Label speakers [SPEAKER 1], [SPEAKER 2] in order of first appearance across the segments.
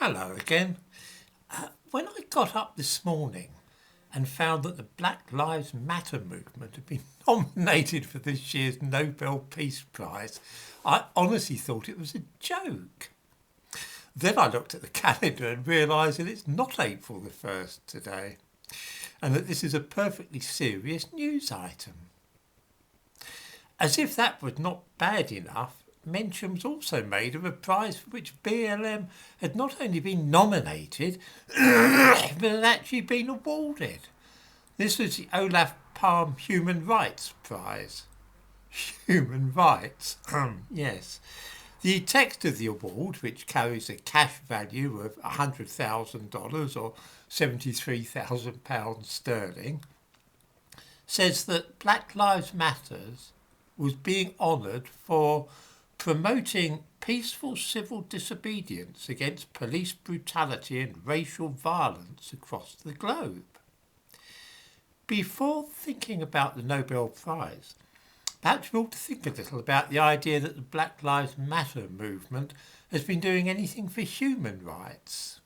[SPEAKER 1] Hello again. When I got up this morning and found that the Black Lives Matter movement had been nominated for this year's Nobel Peace Prize, I honestly thought it was a joke. Then I looked at the calendar and realised that it's not April the 1st today, and that this is a perfectly serious news item. As if that was not bad enough, mention was also made of a prize for which BLM had not only been nominated, but had actually been awarded. This was the Olaf Palme Human Rights Prize. Human rights, yes. The text of the award, which carries a cash value of $100,000 or £73,000 sterling, says that Black Lives Matter was being honoured for promoting peaceful civil disobedience against police brutality and racial violence across the globe. Before thinking about the Nobel Prize, perhaps we ought to think a little about the idea that the Black Lives Matter movement has been doing anything for human rights.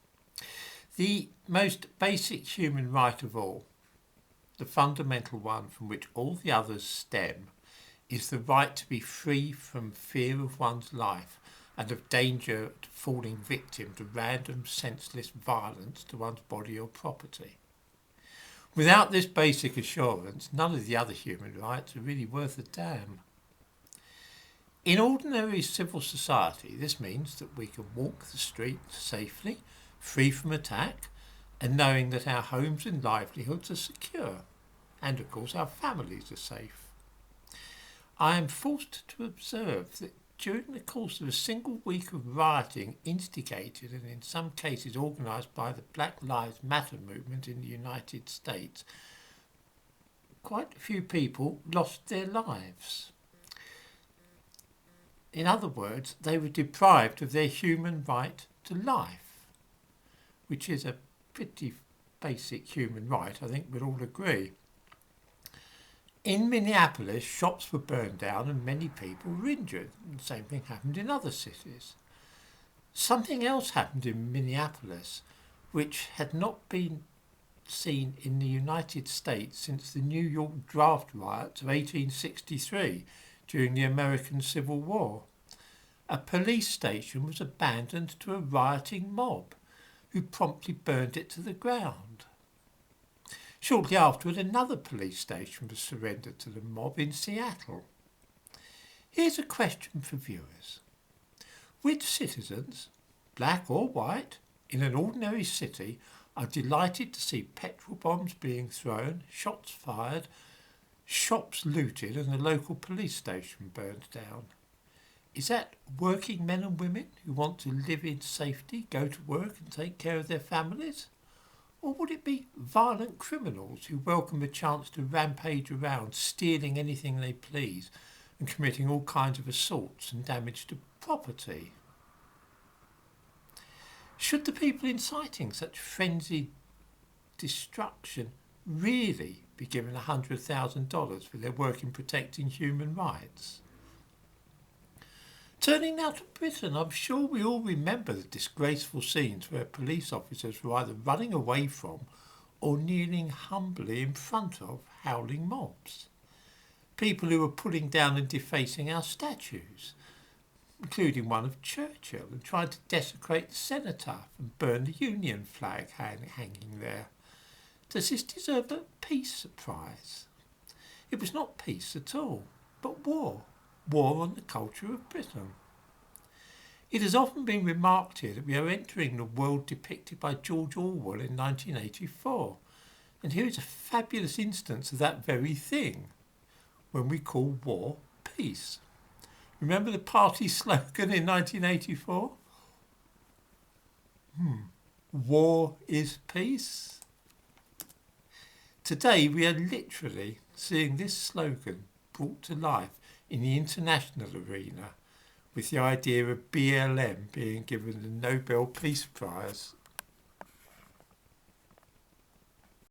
[SPEAKER 1] The most basic human right of all, the fundamental one from which all the others stem, is the right to be free from fear of one's life and of danger of falling victim to random senseless violence to one's body or property. Without this basic assurance, none of the other human rights are really worth a damn. In ordinary civil society, this means that we can walk the streets safely, free from attack, and knowing that our homes and livelihoods are secure, and of course our families are safe. I am forced to observe that during the course of a single week of rioting instigated and in some cases organised by the Black Lives Matter movement in the United States, quite a few people lost their lives. In other words, they were deprived of their human right to life, which is a pretty basic human right, I think we'd all agree. In Minneapolis, shops were burned down and many people were injured. The same thing happened in other cities. Something else happened in Minneapolis, which had not been seen in the United States since the New York draft riots of 1863 during the American Civil War. A police station was abandoned to a rioting mob, who promptly burned it to the ground. Shortly afterward, another police station was surrendered to the mob in Seattle. Here's a question for viewers. Which citizens, black or white, in an ordinary city are delighted to see petrol bombs being thrown, shots fired, shops looted and the local police station burned down? Is that working men and women who want to live in safety, go to work and take care of their families? Or would it be violent criminals who welcome a chance to rampage around, stealing anything they please and committing all kinds of assaults and damage to property? Should the people inciting such frenzied destruction really be given $100,000 for their work in protecting human rights? Turning now to Britain, I'm sure we all remember the disgraceful scenes where police officers were either running away from or kneeling humbly in front of howling mobs. People who were pulling down and defacing our statues, including one of Churchill, and trying to desecrate the cenotaph and burn the Union flag hanging there. Does this deserve a peace prize? It was not peace at all, but war. War on the culture of Britain. It has often been remarked here that we are entering the world depicted by George Orwell in 1984, and here is a fabulous instance of that very thing, when we call war peace. Remember the party slogan in 1984? War is peace. Today we are literally seeing this slogan brought to life in the international arena, with the idea of BLM being given the Nobel Peace Prize